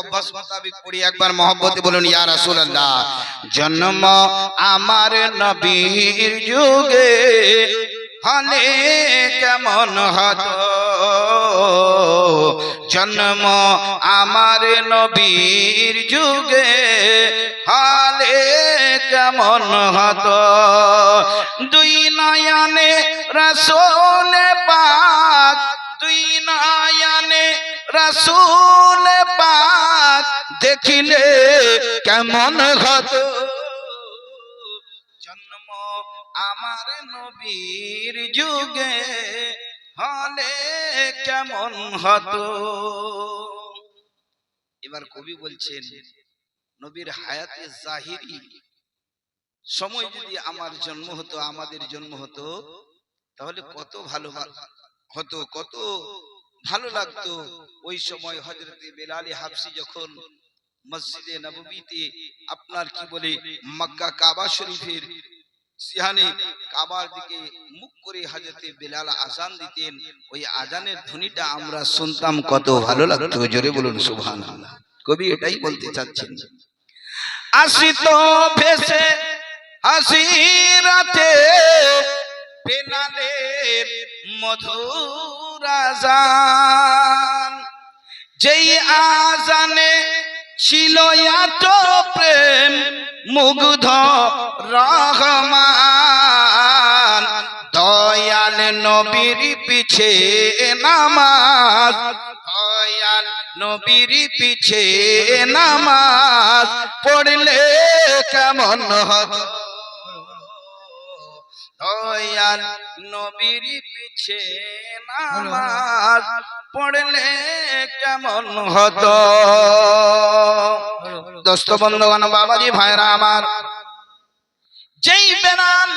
অভ্যাস মোতাবেক পড়ি একবার মহব্বতে বলুন ইয়া রাসূলুল্লাহ। জন্ম আমার নবীর যুগে হলে কেমন হতো, জন্ম আমার নবীর যুগে হলে কেমন হতো, দুই নয়নে রাসূল পাক, দুই নয়নে রাসূল পাক দেখিলে কেমন হতো, জন্ম আমার নবীর যুগে হলে কেমন হতো। এবার কবি বলছেন নবীর হায়াতে জাহিরি সময় যদি আমার জন্ম হতো, আমাদের জন্ম হতো, তাহলে কত ভালো হতো, কত ভালো লাগতো। ওই সময় হযরতে বেলাল হাবশী যখন মসজিদে নববীতে আপনার কি বলে মক্কা কাবা শরীফের সিহানে কাবার দিকে মুখ করে হযরতে বেলাল আযান দিতেন, ওই আযানের ধ্বনিটা আমরা শুনতাম, কত ভালো লাগতো। জোরে বলুন সুবহানাল্লাহ। কবি এটাই বলতে চাচ্ছেন। আসিত ভেসে হাসিরাতে বেলালের মধুর আযান, যেই আযানে ছিল এত প্রেম মুগ্ধ রহমান, দয়াল নবীর পিছে নামাজ, দয়াল নবীর পিছে নামাজ পড়লে কেমন হতো, দয়াল নবীর পিছে নামাজ পড়লে কেমন হতো। দোস্ত বন্ধুগণ, বাবাজি ভাইরা আমার, যেই বেলাল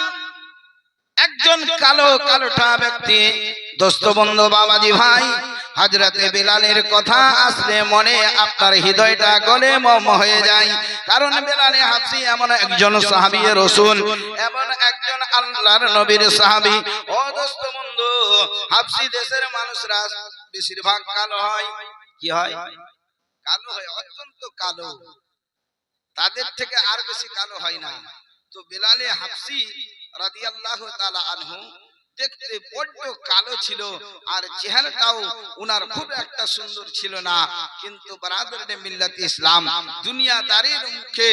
একজন কালো কালোটা ব্যক্তি, দোস্ত বন্ধু বাবাজি ভাই, হযরতে বেলালের কথা আসলে মনে আপনার হৃদয়টা গলে মম হয়ে যায়। কারণ বেলাল হাবশী এমন একজন সাহাবী রাসূল, এমন একজন আল্লাহর নবীর সাহাবী। ও দোস্ত বন্ধু, হাবশী দেশের মানুষরা বেশিরভাগ কালো হয়। কি হয়? কালো হয়, অত্যন্ত কালো, তাদের থেকে আর বেশি কালো হয় না। তো বেলাল হাবশী রাদিয়াল্লাহু তাআলা আনহু দেখতে বড্ড কালো ছিল, আর চেহারাটাও উনার খুব একটা সুন্দর ছিল না। কিন্তু বারাদারে মিল্লাত ইসলাম, দুনিয়াদারির মুখে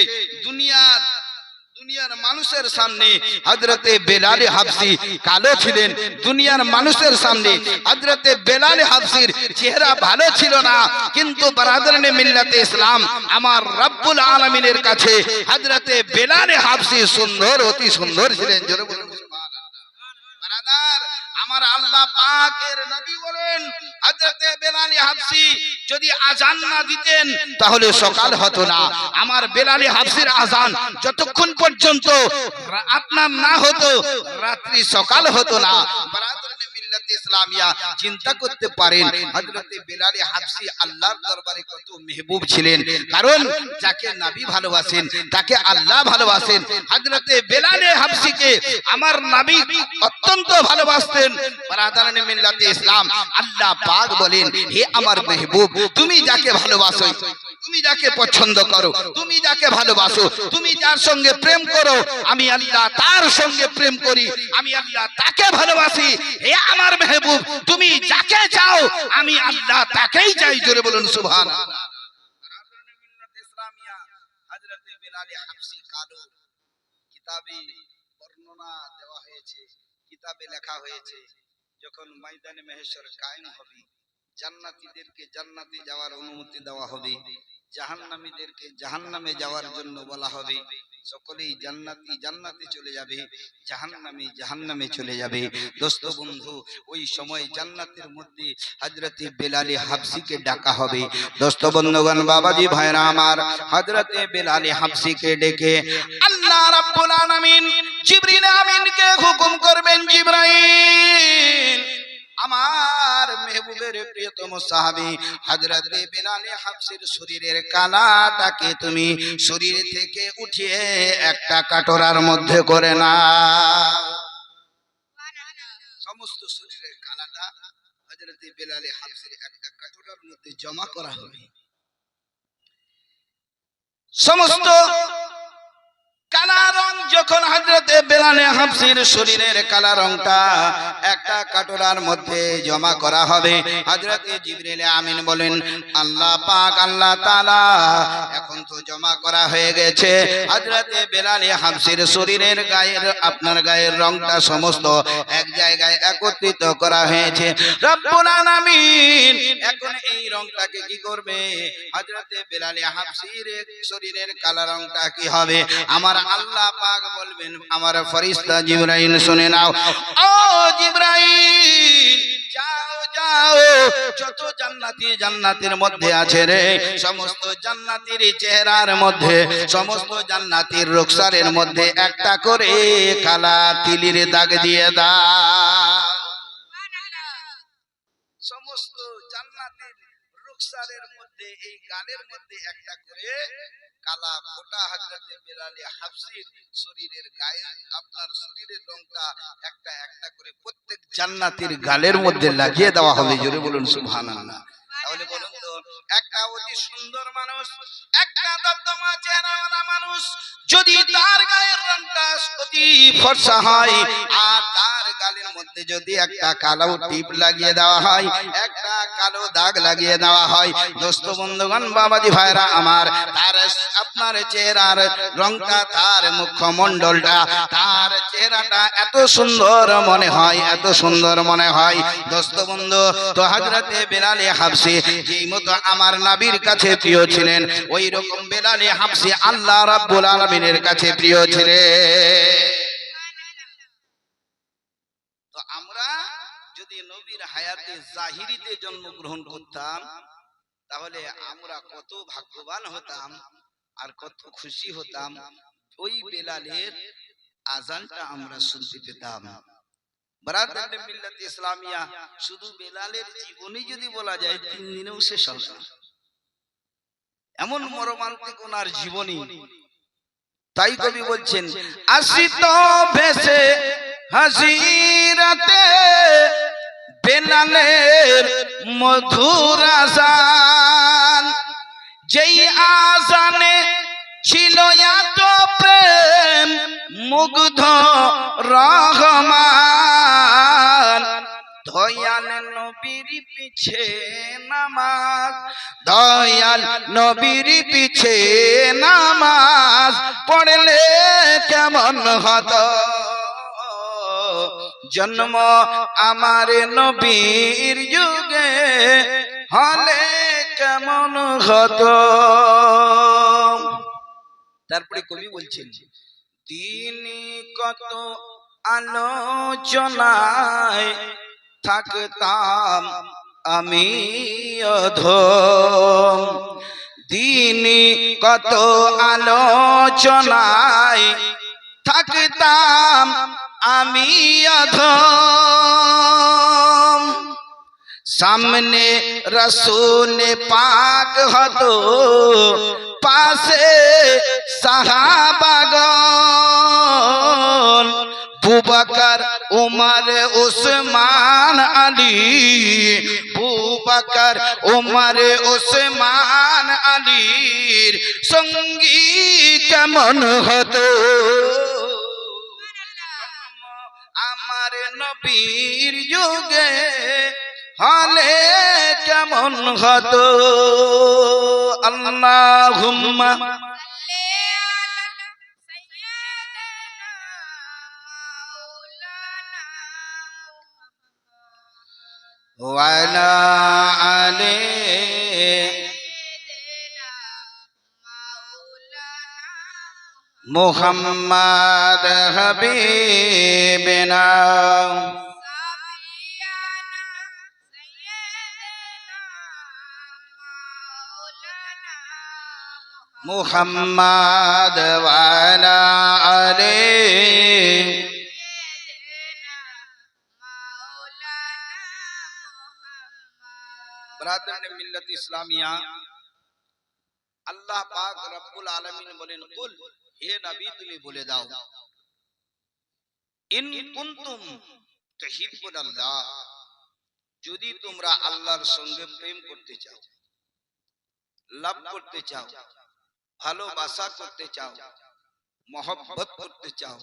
দুনিয়ার মানুষের সামনে হযরতে বেলাল হাবশী কালো ছিলেন, দুনিয়ার মানুষের সামনে হযরতে বেলাল হাবশীর চেহারা ভালো ছিল না। কিন্তু বারাদারে মিল্লাত ইসলাম, আমার রব্বুল আলামিনের কাছে হযরতে বেলাল হাবশী সুন্দর, অতি সুন্দর ছিলেন। জোরে বলুন আমার আল্লাহ পাকের নবী বলেন, হযরতে বেলাল হাবশী যদি আযান না দিতেন তাহলে সকাল হতো না। আমার বেলাল হাবশীর আযান যতক্ষণ পর্যন্ত আপনার না হতো, রাত্রি সকাল হতো না। ইসলামিয়া চিন্তা করতে পারেন হযরতে বেলাল হাবশী আল্লাহর দরবারে কত মেহবুব ছিলেন। কারণ যাকে নবী ভালোবাসেন তাকে আল্লাহ ভালোবাসেন। হযরতে বেলাল হাবশীকে আমার নবী অত্যন্ত ভালোবাসতেন। বারাদারানে মিল্লাতে ইসলাম, আল্লাহ পাক বলেন, হে আমার মেহবুব, তুমি যাকে ভালোবাসো, তুমি যাকে পছন্দ করো, তুমি যাকে ভালোবাসো, তুমি যার সঙ্গে প্রেম করো, আমি আল্লাহ তার সঙ্গে প্রেম করি, আমি আল্লাহ তাকে ভালোবাসি। হে আমার মেহবুব, তুমি যাকে চাও আমি আল্লাহ তাকেই চাই। জোরে বলুন সুবহানাল্লাহ। হযরতে বেলাল হাবশী কালো, কিতাবে বর্ণনা দেওয়া হয়েছে, কিতাবে লেখা হয়েছে, যখন ময়দানে মাহশর কায়েম হবে, জান্নাতীদেরকে জান্নাতে যাওয়ার অনুমতি দেওয়া হবে, জাহান্নামীদেরকে জাহান্নামে যাওয়ার জন্য বলা হবে। সকলেই জান্নাতি জান্নাতে চলে যাবে, জাহান্নামী জাহান্নামে চলে যাবে। দোস্ত বন্ধু, ওই সময় জান্নাতের মধ্যে হযরতে বেলাল হাবশীকে ডাকা হবে। দোস্ত বন্ধুগণ, বাবাজি ভাইরা আমার, হযরতে বেলাল হাবশীকে ডেকে আল্লাহ রাব্বুল আলামিন জিবরিল আমিনকে হুকুম করবেন, জিবরাইল আমার মেহবুবের প্রিয়তম সাহাবী হযরতে বেলাল হাবশীর শরীরের কালাটাকে তুমি শরীর থেকে উঠিয়ে একটা কাটরার মধ্যে করে নাও। সমস্ত শরীরের কালাটা হযরতে বেলাল হাবশীর একটা কাটরার মধ্যে জমা করা হবে। সমস্ত কালা রং যখন হযরতে বেলালে হাবশীর শরীরের কালা রংটা একটা কাটোরার মধ্যে জমা করা হবে, হযরতে জিবরিল আমিন বলেন, আল্লাহ পাক আল্লাহ তাআলা এখন তো জমা করা হয়ে গেছে, হযরতে বেলালে হাবশীর শরীরের গায়ের আপনার গায়ের রংটা সমস্ত এক জায়গায় একত্রিত করা হয়েছে। রব্বুল আলামিন এখন এই রংটাকে কি করবে? হযরতে বেলালে হাবশীর শরীরের কালা রংটা কি হবে? আমার আল্লাহ পাক বলবেন, আমার ফেরেশতা জিবরাইল শুনে নাও, ও জিবরাইল যাও যাও, যত জান্নাতি জান্নাতের মধ্যে আছে রে, সমস্ত জান্নাতীর চেহারার মধ্যে, সমস্ত জান্নাতীর রুখসারের মধ্যে একটা করে কালা তিলের দাগ দিয়ে দাও। সমস্ত জান্নাতের রুখসারের মধ্যে এই গালের মধ্যে একটা করে কালা ফোঁটা হযরতে বেলালে হাবশীর শরীরের গায়ে আপনার শরীরের রংটা একটা একটা করে প্রত্যেক জান্নাতীর গালের মধ্যে লাগিয়ে দেওয়া হবে। জোরে বলুন সুবহানাল্লাহ। তাহলে বলুন তো, একটা অতি সুন্দর মানুষ, একটা দমদমা চেহারাওয়ালা মানুষ যদি তার গায়ের রংটা অতি ফর্সা হয় আর তার গালের মধ্যে যদি একটা কালো টিপ লাগিয়ে দেওয়া হয়, একটা কালো দাগ লাগিয়ে দেওয়া হয়, দোস্ত বন্ধুগণ বাবাজি ভাইরা আমার, তার আপনার চেহারার রংটা, তার মুখমণ্ডলটা, তার চেহারাটা এত সুন্দর মনে হয়, এত সুন্দর মনে হয় দোস্ত বন্ধু। তো হযরতে বেলালে হাবশী যেই মতো আমার নবীর কাছে প্রিয় ছিলেন, ওই রকম বেলালে হাবশী আল্লাহ রাব্বুল আলামিনের কাছে প্রিয় ছিলেন। তো আমরা যদি নবীর হায়াতে জাহিরিতে জন্মগ্রহণ করতাম তাহলে আমরা কত ভাগ্যবান হতাম আর কত খুশি হতাম। ওই বেলালের আজানটা আমরা শুনতে পেতাম। বারাদাতুল মিল্লাত ইসলামিয়া শুধু বেলালের জীবনী যদি বলা যায় 3 দিনেও শেষ হবে না, এমন মর্মান্তিক ওনার জীবনী। তাই কবি বলছেন, আসিত ভেসে হাসিরাতে বেলালের মধুর আজান, যেই আজানে ছিল এত প্রেম মুগ্ধ রহমান, দয়াল নবীর পিছে নামাজ, দয়াল নবীর পিছে নামাজ পড়লে কেমন হতো, জন্ম আমার নবীর যুগে হলে কেমন হতো। তারপরে কবি বলছেন, দিনে কত আলোচনায় থাকতাম আমি অধম, দিনে কত আলোচনায় থাকতাম আমি অধম, সামনে রসুল পাক হতো পাশে সাহাবাগণ, বুবকর উমর উসমান আলী, বুবকর উমর উসমান আলীর সঙ্গী কেমন হতো, আমার নবীর যুগে হলে কেমন হতো। আল্লাহুম্মা ওয়া আলা আলি মুহাম্মাদ হাবিবিনা মুহাম্মাদ ওয়া আলা আলি বারাদাতুল মিল্লাত ইসলামিয়া। আল্লাহ পাক রব্বুল আলামিন বলেন, কুল হে নবী তুমি বলে দাও, ইন কুনতুম তুহিব্বুনাল্লাহ, যদি তোমরা আল্লাহর সঙ্গে প্রেম করতে চাও, লাভ করতে চাও, ভালোবাসা করতে চাও, মহব্বত করতে চাও,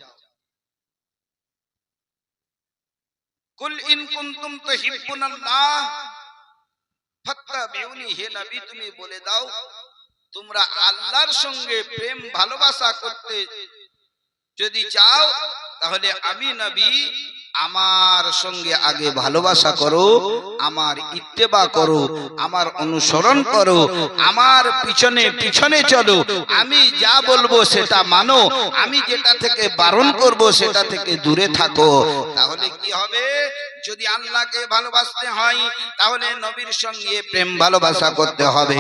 কুল ইন কুনতুম তুহিব্বুনাল্লাহ ফাত্তাবিউনি, হে নবী তুমি বলে দাও তোমরা আল্লাহর সঙ্গে প্রেম ভালোবাসা করতে যদি চাও তাহলে আমি নবী আমার সঙ্গে আগে ভালোবাসা করো, আমার ইত্তেবা করো, আমার অনুসরণ করো, আমার পিছনে পিছনে চলো, আমি যা বলবো সেটা মানো, আমি যেটা থেকে বারণ করব সেটা থেকে দূরে থাকো। তাহলে কি হবে? যদি আল্লাহকে ভালোবাসতে হয় তাহলে নবীর সঙ্গে প্রেম ভালোবাসা করতে হবে,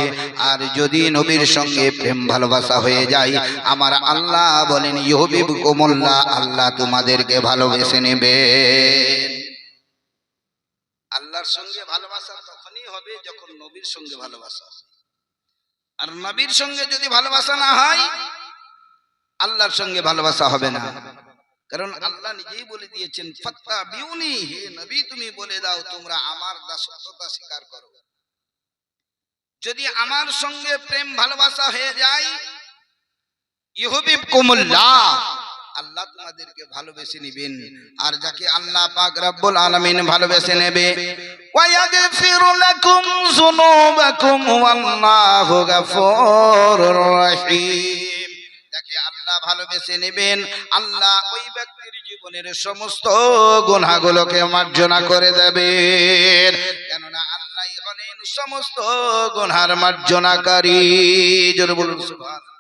আর যদি নবীর সঙ্গে প্রেম ভালোবাসা হয়ে যায় আমার আল্লাহ বলেন ইউহিব্বুকুমুল্লাহ, আল্লাহ তোমাদেরকে ভালোবেসে নেবেন। আল্লাহর সঙ্গে ভালোবাসা তখনই হবে যখন নবীর সঙ্গে ভালোবাসা, আর নবীর সঙ্গে যদি ভালোবাসা না হয় আল্লাহর সঙ্গে ভালোবাসা হবে না। কারণ আল্লাহ নিজেই বলে দিয়েছেন ফাত্তাবিউনি, হে নবী তুমি বলে দাও তোমরা আমার দাসত্বতা স্বীকার করো। যদি আমার সঙ্গে প্রেম ভালোবাসা হয়ে যায় ইউহিব্বুকুমুল্লাহ, আল্লাহ তোমাদেরকে ভালোবেসে নেবেন, আর যাকে আল্লাহ পাক রব্বুল আলামিন ভালোবেসে নেবে ওয়া ইয়াগফিরু লাকুম যুনুবাকুম ওয়াল্লাহু গফুরুর রহিম, যাকে আল্লাহ ভালোবেসে নেবেন আল্লাহ ওই ব্যক্তির জীবনের সমস্ত গুনাহগুলোকে মার্জনা করে দেবেন, কেননা আল্লাহই হলেন সমস্ত গুনার মার্জনাকারী। জোরে বলুন সুবহানাল্লাহ।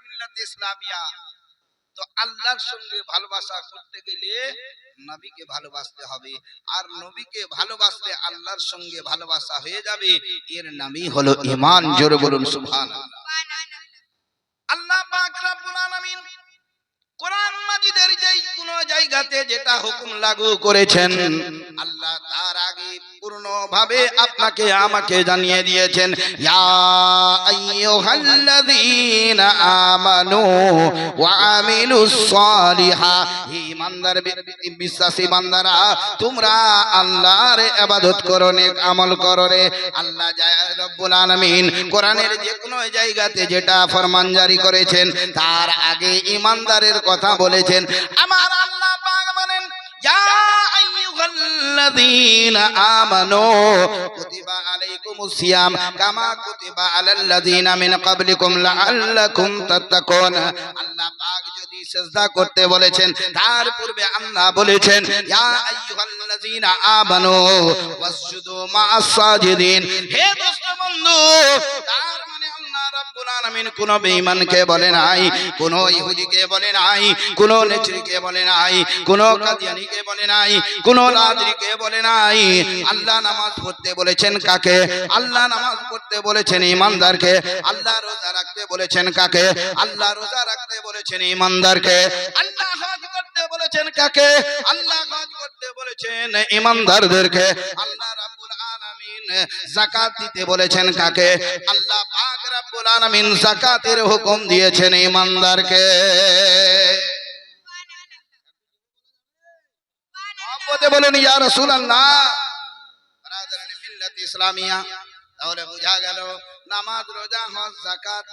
মিল্লাতে ইসলামিয়া। তো আল্লাহর সঙ্গে ভালোবাসা করতে গেলে নবীকে ভালোবাসতে হবে, আর নবীকে ভালোবাসলে আল্লাহর সঙ্গে ভালোবাসা হয়ে যাবে, এর নামই হলো ঈমান। জোরে বলুন সুবহানাল্লাহ। আল্লাহ পাক রব্বুল আলামিন কোরআন মাজিদের যেই কোন জায়গাতে যেটা হুকুম লাগু করেছেন আল্লাহ তার আগে পূর্ণভাবে আপনাকে আমাকে জানিয়ে দিয়েছেন, ইয়া আইয়ুহাল্লাযীনা আমানু ওয়া আমিলুস সালিহাত, ঈমানদার বিশ্বাসী বান্দারা তোমরা আল্লাহর ইবাদত করো, নেক আমল করো রে। আল্লাহ রব্বুল আলামিন কোরআনের যে কোনো জায়গাতে যেটা ফরমান জারি করেছেন তার আগে ঈমানদারের কথা বলেছেন। আমার আল্লাহ পাক বলেন ইয়া আইয়ুহাল্লাযীনা আমানু কুতিবা আলাইকুমুস সিয়াম কামা কুতিবা আলাল্লাযীনা মিন ক্বাবলিকুম লাআল্লাকুম তাত্তাকুন। আল্লাহ পাক যদি সিজদা করতে বলেছেন তার পূর্বে আল্লাহ বলেছেন ইয়া আইয়ুহাল্লাযীনা আমানু ওয়াসজুদু মা'আস সাজিদিন। হে দোস্ত বন্ধু, তার মানে আল্লাহ রাব্বুল আলামিন কোন বেঈমানকে বলে নাই, কোন ইহুদিকে বলে নাই, কোন নেচরিকে বলে নাই, কোন কাদিয়ানীকে বলে নাই, কোন লাদরিকে বলে নাই। আল্লাহ নামাজ পড়তে বলেছেন কাকে? আল্লাহ নামাজ পড়তে বলেছেন ঈমানদারকে। আল্লাহ রোজা রাখতে বলেছেন কাকে? আল্লাহ রোজা রাখতে বলেছেন ঈমানদারকে। আল্লাহ হজ করতে বলেছেন কাকে? আল্লাহ হজ করতে বলেছেন ঈমানদারদেরকে। আল্লাহ রাব্বুল আলামিন যাকাত দিতে বলেছেন কাকে? আল্লাহ পাক রব্বুল আলামিন যাকাতের হুকুম দিয়েছেন ঈমানদারকে। মহব্বতে বলেন ইয়া রাসূলুল্লাহ। বারাদারানি মিল্লাতে ইসলামিয়া। তাহলে বোঝা গেল নামাজ, রোজা, হজ, যাকাত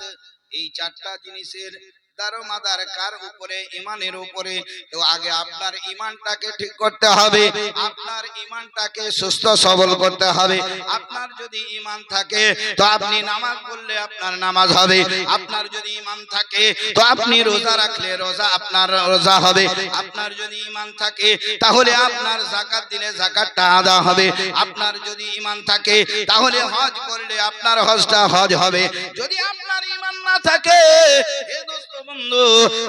এই চারটা জিনিসের দারোমাদার কার উপরে? ঈমানের উপরে। তো আগে আপনার ঈমানটাকে ঠিক করতে হবে, আপনার ঈমানটাকে সুস্থ সবল করতে হবে। আপনার যদি ঈমান থাকে তো আপনি নামাজ পড়লে আপনার নামাজ হবে, আপনার যদি ঈমান থাকে তো আপনি রোজা রাখলে রোজা আপনার রোজা হবে, আপনার যদি ঈমান থাকে তাহলে আপনার যাকাত দিলে যাকাতটা আদা হবে, আপনার যদি ঈমান থাকে তাহলে হজ করলে আপনার হজটা হজ হবে। যদি আপনার ঈমান না থাকে হে দোস্ত বন্ধু,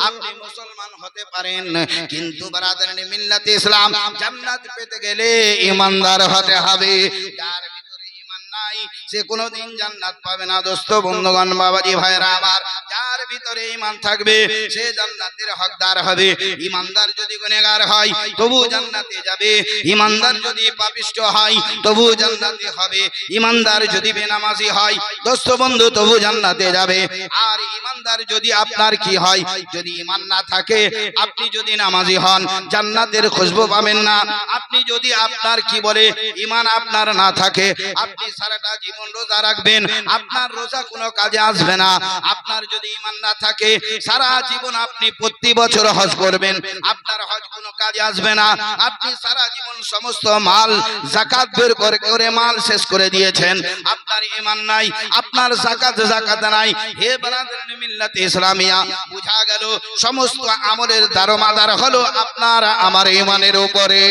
আপনি মুসলমান হতে পারেন কিন্তু বারাদারানি মিল্লাতে ইসলাম জান্নাত পেতে গেলে ঈমানদার হতে হবে। যার ভিতরে ঈমান নাই সে কোনোদিন জান্নাত পাবে না। দোস্ত বন্ধুগণ, বাবাজি ভাইরা আমার, যার ভিতরে ঈমান থাকবে সে জান্নাতের হকদার হবে। ঈমানদার যদি গুনাহগার হয় তবু জান্নাতে যাবে, ঈমানদার যদি পাপিষ্ঠ হয় তবু জান্নাতে হবে, ঈমানদার যদি বেনামাজি হয় দোস্ত বন্ধু তবু জান্নাতে যাবে। আর ঈমানদার যদি আপনার কি হয়, যদি ঈমান না থাকে, আপনি যদি নামাজি হন জান্নাতের খুশবু পাবেন না। আপনি যদি আপনার কি বলে ঈমান আপনার না থাকে, আপনি সারাটা জীবন রোজা রাখবেন, আপনার রোজা কোনো কাজে আসবে না। আপনার যদি ঈমান না থাকে, সারা জীবন আপনি প্রতি বছর হজ করবেন, আপনার হজ কোনো কাজে আসবে না। আপনি সারা জীবন সমস্ত মাল যাকাত বের করে করে মাল শেষ করে দিয়েছেন, আপনার ঈমান নাই, আপনার যাকাত নাই। হে বারাদারান মিল্লাতে ইসলামিয়া, বুঝা গেল সমস্ত আমলের দারোমাদার হলো আপনার আমার ঈমানের উপরে।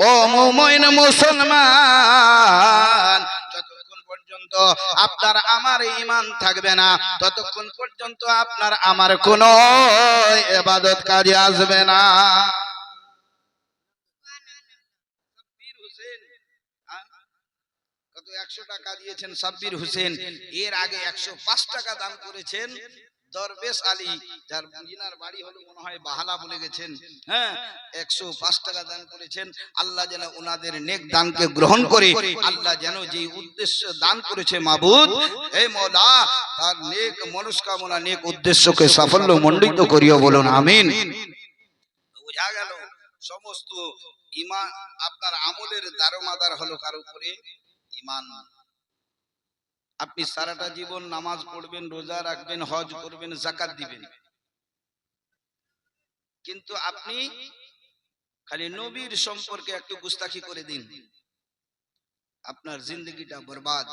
ও মুমিন মুসলমান, যতক্ষণ পর্যন্ত আপনার আমার ঈমান থাকবে না ততক্ষণ পর্যন্ত আপনার আমার কোনো ইবাদত কাজে আসবে না। কত 100 টাকা দিয়েছেন সাব্বির হোসেন, এর আগে 105 টাকা দান করেছেন দরবেশ আলী, যার জিনার বাড়ি হলো মনে হয় বাহালা বলে গেছেন। হ্যাঁ, 105 টাকা দান করেছেন। আল্লাহ যেন ওনাদের নেক দানকে গ্রহণ করে, আল্লাহ যেন যে উদ্দেশ্য দান করেছে মাবুদ হে মওলা, তার নেক মনস্কামনা নেক উদ্দেশ্যকে সাফল্য মণ্ডিত করিও, বলুন আমিন। বুঝা গেল সমস্ত ঈমান আপনার আমলের দারোমাদার হলো কার উপরে? ঈমান। আপনি সারাটা জীবন নামাজ পড়বেন, রোজা রাখবেন, হজ করবেন, যাকাত দিবেন, কিন্তু আপনি খালি নবীর সম্পর্কে একটু গুস্তাখি করে দিন, আপনার জিন্দগিটা বরবাদ।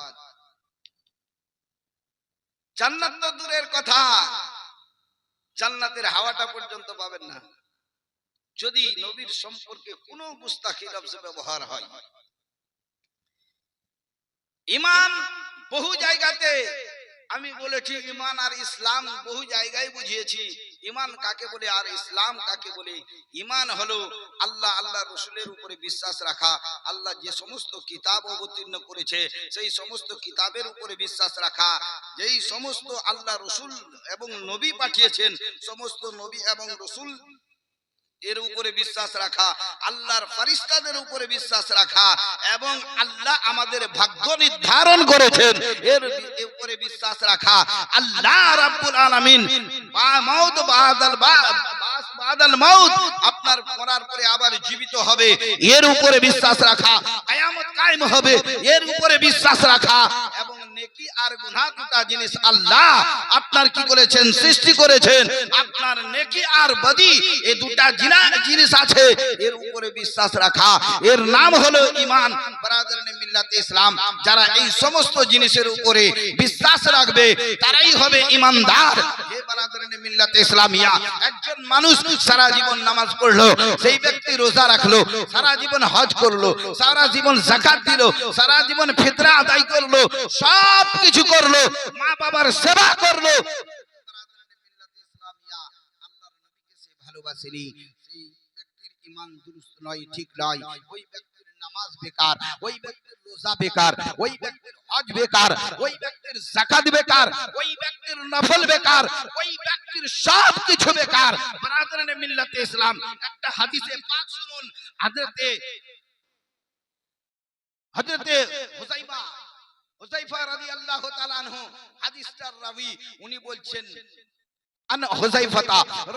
জান্নাত তো দূরের কথা, জান্নাতের হাওয়াটা পর্যন্ত পাবেন না যদি নবীর সম্পর্কে কোনো গুস্তাখি লফজ ব্যবহার হয়। ঈমান বহু জায়গাতে আমি বলেছি, ঈমান আর ইসলাম বহু জায়গায় বুঝিয়েছি। ঈমান কাকে বলে আর ইসলাম কাকে বলে? ঈমান হলো আল্লাহ আল্লাহ রসুলের উপরে বিশ্বাস রাখা, আল্লাহ যে সমস্ত কিতাব অবতীর্ণ করেছে সেই সমস্ত কিতাবের উপরে বিশ্বাস রাখা, যেই সমস্ত আল্লাহ রসুল এবং নবী পাঠিয়েছেন সমস্ত নবী এবং রসুল এর উপরে বিশ্বাস রাখা, আল্লাহর ফেরেশতাদের উপরে বিশ্বাস রাখা, এবং আল্লাহ আমাদের ভাগ্য নির্ধারণ করেছেন এর উপরে বিশ্বাস রাখা। আল্লাহ রাব্বুল আলামিন মাউত বাদাল মাউত, আপনার মরার পরে আবার জীবিত হবে এর উপরে বিশ্বাস রাখা, কিয়ামত কায়েম হবে এর উপরে বিশ্বাস রাখা, এবং নেকি আর গুনাহ দুটো জিনিস আল্লাহ আপনার কি করেছেন? সৃষ্টি করেছেন। আপনার নেকি আর বদি এই দুটো জিনিস আছে এর উপরে বিশ্বাস রাখা, এর নাম হলো ঈমান। বারাদারান মিল্লাতে ইসলাম, যারা এই সমস্ত জিনিসের উপরে বিশ্বাস রাখবে তারাই হবে ঈমানদার। হে বারাদারান মিল্লাতে ইসলামিয়া, একজন মানুষ সারা জীবন নামাজ পড়লো, সেই ব্যক্তি রোজা রাখলো, সারা জীবন হজ করলো, সারা জীবন যাকাত দিল, সারা জীবন ফিতরা আদায় করলো, সব কিছু করলো, মা বাবার সেবা করলো, ভালোবাসেনি, সেই ব্যক্তির ঈমান দুরুস্ত নয়, ঠিক নয়। ওই ব্যক্তির নামাজ বেকার, ওই ব্যক্তির রোজা বেকার, ওই ব্যক্তির হজ বেকার, ওই ব্যক্তির যাকাত বেকার, ওই ব্যক্তির নফল বেকার, ওই ব্যক্তির সব কিছু বেকার। বারাদারান মিল্লাতে ইসলাম, একটা হাদিসে পাক শুনুন, হযরতে হুযায়ফা রাদিয়াল্লাহু তাআলা আনহু হাদিসটার রাবী, উনি বলছেন عن حذيفة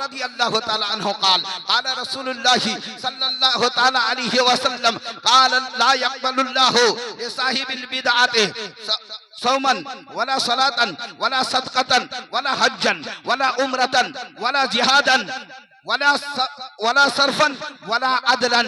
رضي الله تعالى عنه قال قال رسول الله صلى الله تعالى عليه وسلم قال لا يقبل الله لصاحب البدعة صوما ولا صلاة ولا صدقة ولا حجا ولا عمرة ولا جهادا ولا صرفا ولا عدلا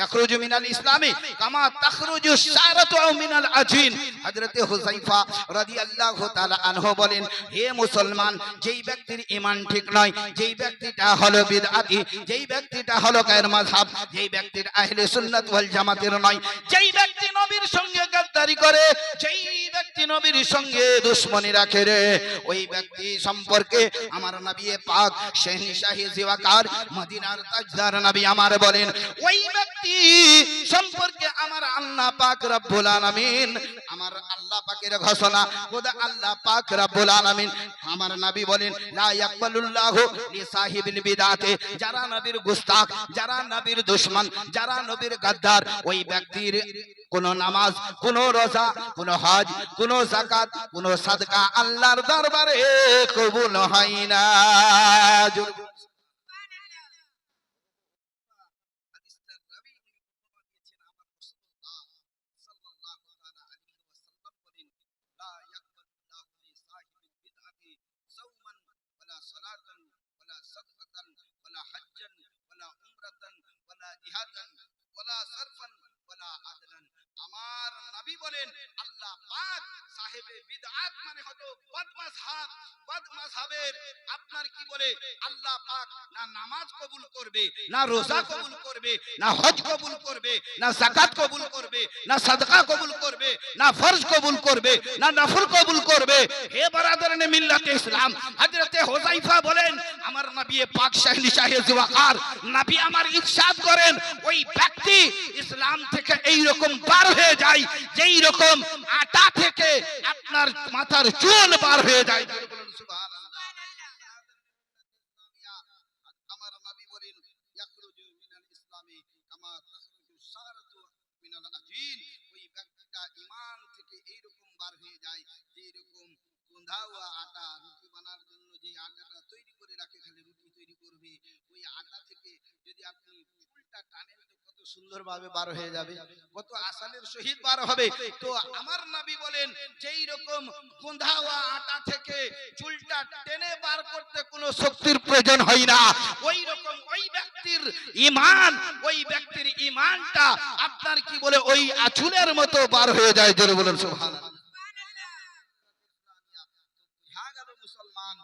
يخرج من الإسلام كما تخرج الشعرة من العجين। হযরত হুযায়ফা রাদিয়াল্লাহু তাআলা আনহু বলেন, হে মুসলমান, যেই ব্যক্তির ঈমান ঠিক নয়, যেই ব্যক্তিটা হলো বিদআতি, যেই ব্যক্তিটা হলো গায়র মাযহাব, যেই ব্যক্তির আহলে সুন্নাত ওয়াল জামাতের নয়, যেই ব্যক্তি নবীর সঙ্গে গাদ্দারি করে, যেই ব্যক্তি নবীর সঙ্গে দুশমনি রাখে রে, ওই ব্যক্তি সম্পর্কে আমার নবী পাক শাহী জিওয়াকার মদিনার তাজদার নবী আমার বলেন, ওই ব্যক্তি সম্পর্কে আমার আল্লাহ পাক রব্বুল আলামিন, আমার আল্লাহ পাকের ঘোষণা, খোদা আল্লাহ পাক রব্বুল আলামিন আমার নবী বলেন, লা ইয়াকবালুল্লাহু লিসাহিবিল বিদাতে, যারা নবীর গুস্তাখ, যারা নবীর দুশমন, যারা নবীর গাদ্দার, ওই ব্যক্তির কোন নামাজ, কোন রোজা, কোন হজ, কোন যাকাত, কোন সাদকা আল্লাহর দরবারে কবুল হয় না। আমার নবী বলেন, আল্লাহ পাক সাহেবে বিদআত মানে হলো বদ মাযহাব, বদ মাযহাবের আপনার কি বলে আল্লাহ পাক না নামাজ কবুল করবে, না রোজা কবুল করবে, না হজ কবুল করবে, না যাকাত কবুল করবে, না সাদকা কবুল করবে, না ফরজ কবুল করবে, না নফল কবুল করবে। হে বারাদারানে মিল্লাতে ইসলাম, হযরতে হুযায়ফা বলেন, আমার নবী পাক শাহী জিওয়াকার নবী আমার ইরশাদ করেন, ওই ব্যক্তি ইসলাম থেকে এই রকম বার হয়ে যায় যেই রকম আটা থেকে আপনার মাথার চুল বার হয়ে যায়। সুবহানাল্লাহ। আমার নবী বলেন, ইয়াখরুজু মিনাল ইসলামি কামা তাখরুজু সারাতু মিনাল আজিন, ওই ব্যক্তিটা ঈমান থেকে এই রকম বার হয়ে যায় যেই রকম গুঁধাওয়া আটা, রুটি বানার জন্য যে আটাটা তৈরি করে রাখে, খালি রুটি তৈরি করবে, ওই আটা থেকে যদি আপনি ফুলটা টানেন তো কত সুন্দরভাবে বার হয়ে যাবে, কত আসানের সহিত বার হবে। তো আমার নবী বলেন, যেই রকম গুঁধাওয়া আটা থেকে চুলটা টেনে বার করতে কোনো শক্তির প্রয়োজন হয় না, ওই রকম ওই ব্যক্তির ঈমান, ওই ব্যক্তির ঈমানটা আপনার কি বলে ওই আঁচলের মতো বার হয়ে যায়। জোরে বলেন সুবহানাল্লাহ। মুসলমান,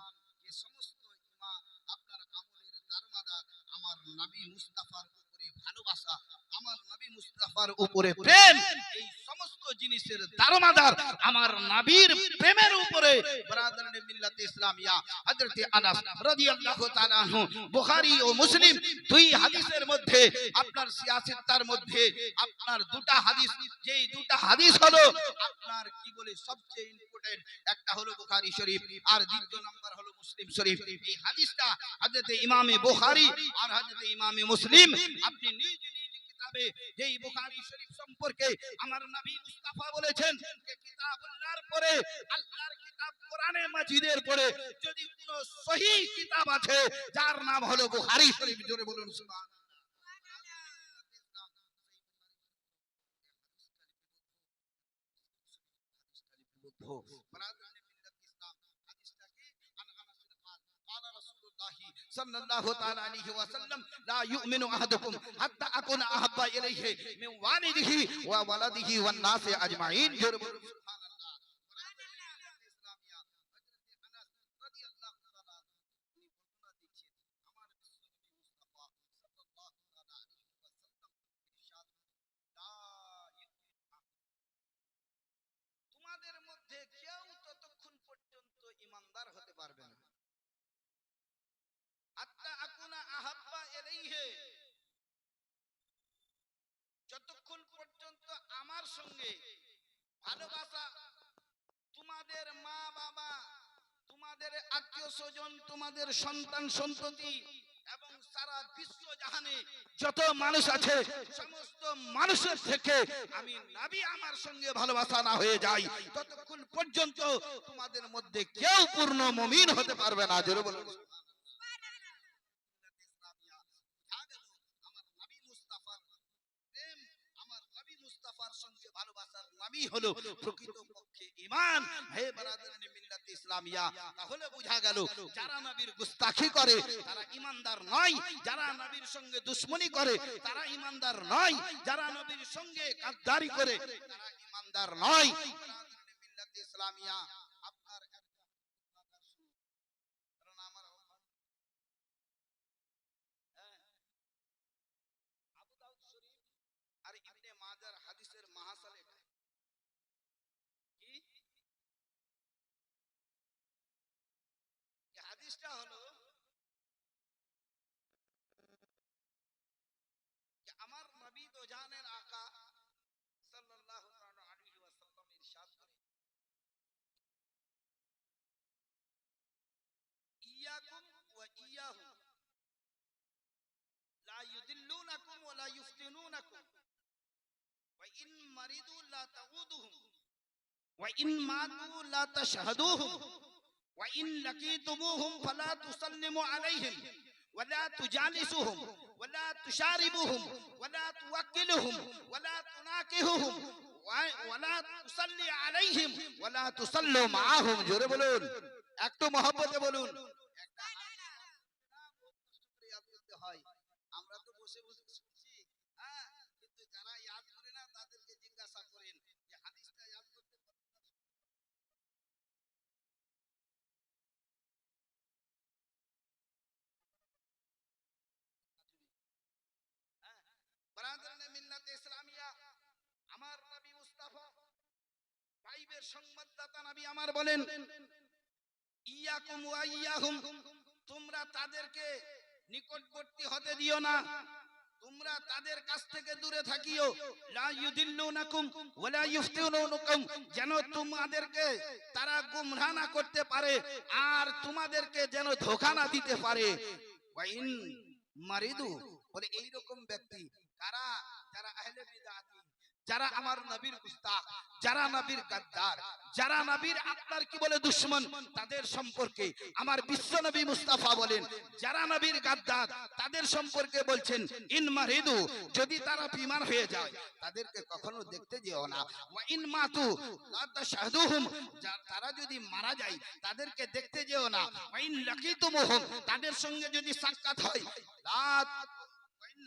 যে সমস্ত ঈমান আপনার আমলের দারমাদার আমার নবী মুস্তাফার উপরে ভালোবাসা, আমার নবী মুস্তাফার উপরে প্রেম, এই সমস্ত জিনিসের দারমাদার আমার নবীর প্রেমের উপরে বারাদারানে মিল্লাতে ইসলামিয়া হযরতে আনাস রাদিয়াল্লাহু তাআলা আনহু বুখারী ও মুসলিম দুই হাদিসের মধ্যে আপনার সিয়াসিত্তার মধ্যে আপনার দুটা হাদিস, যেই দুটা হাদিস হলো আপনার কি বলে সবচেয়ে ইম্পর্টেন্ট, একটা হলো বুখারী শরীফ আর দ্বিতীয় নাম্বার হলো মুসলিম শরীফ। এই হাদিসটা হযরতে ইমামে বুখারী আর হযরতে ইমামে মুসলিম আপনি নিজ নিজ কিতাবে, যেই বুখারী শরীফ সম্পর্কে আমার নবী মুস্তাফা বলেছেন যে কিতাবুল্লাহর পরে আল্লাহর কিতাব কোরআনে মাজিদের পরে যদি কোনো সহিহ কিতাব আছে যার নাম হলো বুখারী শরীফ। জোরে বলুন সুবহানাল্লাহ। সাল্লাল্লাহু তাআলা আলাইহি ওয়াসাল্লাম, লা ইউমিনু আহাদুকুম হাত্তা আকুনা আহাব্বা ইলাইহি মিন ওয়ালিদিহি ওয়া ওয়ালাদিহি ওয়ান নাসি আজমাইন। জোরে বলুন সুবহানাল্লাহ। ইসলামিয়া হযরতে আনাস রাদিয়াল্লাহু তাআলা তিনি বর্ণনা দিচ্ছেন, আমার বিশ্বনবী মুস্তাফা সাল্লাল্লাহু তাআলা আলাইহি ওয়াসাল্লাম ইরশাদ, লা ইউমিনু, তোমাদের মধ্যে কেউ ততক্ষণ পর্যন্ত ঈমানদার হতে পারবে না হাত্তা আকুনা আহাব্বা ইলাইহি, যতক্ষণ পর্যন্ত আমার সঙ্গে ভালোবাসা, তোমাদের মা বাবা, তোমাদের আত্মীয় স্বজন, তোমাদের সন্তান সন্ততি এবং সারা বিশ্ব জাহানে যত মানুষ আছে সমস্ত মানুষের থেকে আমি নবী আমার সঙ্গে ভালোবাসা না হয়ে যাই, ততক্ষণ পর্যন্ত তোমাদের মধ্যে কেউ পূর্ণ মুমিন হতে পারবে না। জোরে বলুন। মুস্তাফার সঙ্গে ভালোবাসার নামই হলো প্রকৃতপক্ষে ঈমান। হে বারাদারানে মিল্লাতে ইসলামিয়া, তাহলে বোঝা গেল যারা নবীর গুস্তাখি করে তারা ঈমানদার নয়, যারা নবীর সঙ্গে দুশমনি করে তারা ঈমানদার নয়, যারা নবীর সঙ্গে গাদ্দারি করে তারা ঈমানদার নয়। বারাদারানে মিল্লাতে ইসলামিয়া আপনার কারণ আমার আবু দাউদ শরীফ আর ইবনে মাজার হাদিসের মাহাসাল এটা। হাদিসটা হলো যে আমার নবী তো জানেন আকা সাল্লাল্লাহু আলাইহি ওয়াসাল্লাম ইরশাদ করেন ইয়াকুম ওয়া ইয়াহুম লা ইউদিল্লুনাকুম ওয়া লা ইফতিনুনাকুম ওয়া ইন মারিদু লা তাউদুহুম ওয়া ইন মাতু লা তাশহাদুহুম ওয়া ইন লাকিতুমুহুম ফালা তুসাল্লিমু আলাইহিম ওয়া লা তুজালিসুহুম ওয়া লা তুশারিবুহুম ওয়া লা তুওয়াক্কিলুহুম ওয়া লা তুনাকিহুহুম ওয়া লা তুসাল্লি আলাইহিম ওয়া লা তুসাল্লু মাআহুম। জোরে বলুন, একটু মহব্বতে বলুন। একটা হাদিস না বহুত কষ্ট করে ইয়াদ করতে হয়। আমরা তো বসে বসে শুনছি, হ্যাঁ, কিন্তু যারা ইয়াদ করে না তাদেরকে জিজ্ঞাসা করেন যে হাদিসটা ইয়াদ করতে কতটা সময়। হ্যাঁ, বারাদারানে মিল্লাতে ইসলামিয়া, আমার নবী মুস্তাফা গায়বের সংবাদদাতা নবী আমার বলেন ইয়াকুম ওয়া ইয়াহুম, তোমরা তাদেরকে নিকটবর্তী হতে দিও না, তোমরা তাদের কাছ থেকে দূরে থাকিও। লা ইউদিল্লুনাকুম ওয়া লা ইফতিনুনাকুম, যেন তোমাদেরকে তারা গুমরাহ না করতে পারে আর তোমাদেরকে যেন ধোঁকা না দিতে পারে। ওয়া ইন মারিদু, বলে এইরকম ব্যক্তি কারা? যারা আহলে বিদআতি, যারা আমার নবীর গুস্তাখ, যারা নবীর গাদ্দার, যারা নবীর আপনার কি বলে দুশমন, তাদের সম্পর্কে আমার বিশ্ব নবী মুস্তাফা বলেন যারা নবীর গাদ্দার তাদের সম্পর্কে বলছেন ইন মারিদু, যদি তারা বিমার হয়ে যায় তাদেরকে কখনো দেখতে যেও না। ওয়া ইন মাতু লা তাশহাদুহুম, তারা যদি মারা যায় তাদেরকে দেখতে যেও না। ওয়া ইন লাকিতুমুহুম, তাদের সঙ্গে যদি সাক্ষাৎ হয় লা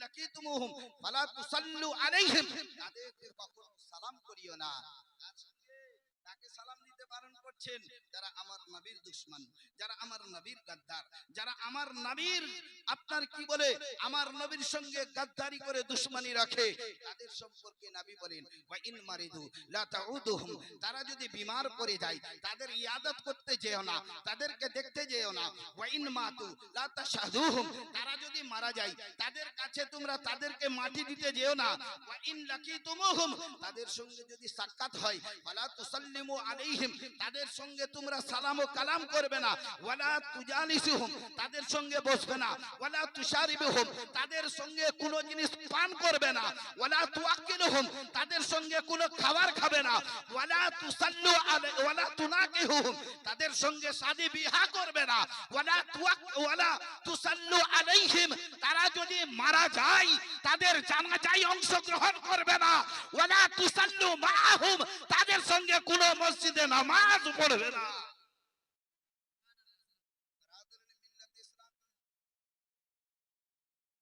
লাকিতুমুহুম ফালা তুসাল্লু আলাইহিম, তাদেরকে কখনো সালাম করিও না। তার সঙ্গে তাকে সালাম দিতে বারণ করছেন যারা আমার নবীর দুশমন, যারা আমার নবীর গাদ্দার, যারা আমার নবীর আপনার কি বলে আমার নবীর সঙ্গে গাদ্দারি করে দুশমনি রাখে, তাদের সম্পর্কে নবী বলেন ওয়া ইন মারিদু লা তাউদুহুম, তারা যদি বিমার পড়ে যায় তাদের ইয়াদত করতে যেও না, তাদেরকে দেখতে যেও না। ওয়া ইন মাতু লা তাশহাদুহুম, তারা যদি মারা যায় তাদের কাছে তোমরা তাদেরকে মাটি দিতে যেও না। ওয়া ইন লাকিতুমুহুম, তাদের সঙ্গে যদি সাক্ষাৎ হয় ওয়ালা তুসাল্লিমু আলাইহিম, তাদের সঙ্গে তোমরা সালাম ও কালাম করবে না। ওয়ালা তুজালিসুহুম, তাদের সঙ্গে বসবে না। ওয়ালা তুশারিবুহুম, তাদের সঙ্গে কোনো জিনিস পান করবে না। ওয়ালা তুআক্কিলুহুম, তাদের সঙ্গে কোনো খাবার খাবে না। ওয়ালা তুসাল্লু আলাই ওয়ালা তুনাকিহুহুম, তাদের সঙ্গে শাদী বিবাহ করবে না। ওয়ালা তুসাল্লু আলাইহিম, তারা যদি মারা যায় তাদের জানাজায় অংশগ্রহণ করবে না। ওয়ালা তুসাল্লু মাআহুম, তাদের সঙ্গে কোনো মসজিদে নামাজ পড়বে না।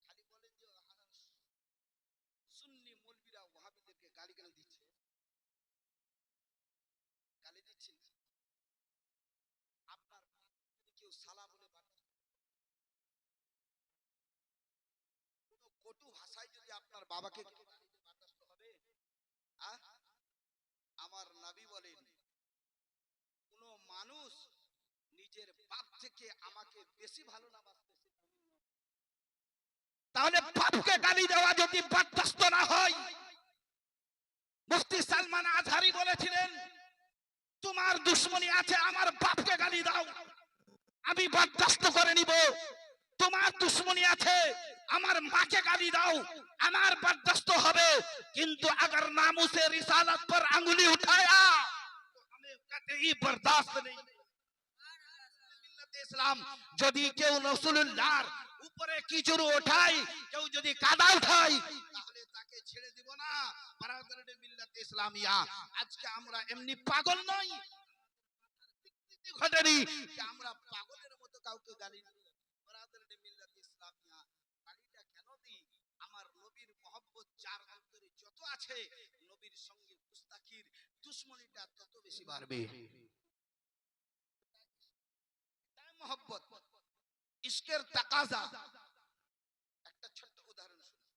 খালি বলেন যে সুন্নি মৌলবীরা ওয়াহাবিদেরকে গালি কেন দিচ্ছে? গালি দিচ্ছেন আপনার যদি কেউ সালাম বলে কোনো কটু ভাষায় যদি আপনার বাবাকে বার্দাস্ত হবে? আহ, আমার নবী বলেন কোন মানুষ নিজের বাপ থেকে আমাকে বেশি ভালো না বাসতেছে, তাহলে বাপকে গালি দেওয়া যদি বরদাস্ত না হয়, মুফতি সালমান আজহারি বলেছিলেন তোমার দুশমনী আছে আমার বাপকে গালি দাও আমি বরদাস্ত করে নিব, তোমার দুশমনী আছে আমার মাকে গালি দাও আমার বরদাস্ত হবে, কিন্তু अगर नामूसे रिसालत पर अंगुली उठाया तो हमें कतई बर्दाश्त नहीं। ইসলাম যদি কেউ রাসূলুল্লাহর উপরে কিচুর ওঠায়, কেউ যদি কাদা উঠায়, তাহলে তাকে ছেড়ে দিব না। বারাদারে মিল্লাত ইসলামিয়া, আজকে আমরা এমনি পাগল নই, ঘটেনি যে আমরা পাগলের মতো কাউকে গালি দিই। বারাদারে মিল্লাত ইসলামিয়া, গালিটা কেন দিই? আমার নবীর মহব্বত যার অন্তরে যত আছে, নবীর সঙ্গে মুস্তাকির দুশমনিটা তত বেশি বাড়বে। মহব্বত ইশকের তাকাজা। একটা ছোট্ট উদাহরণ শুনুন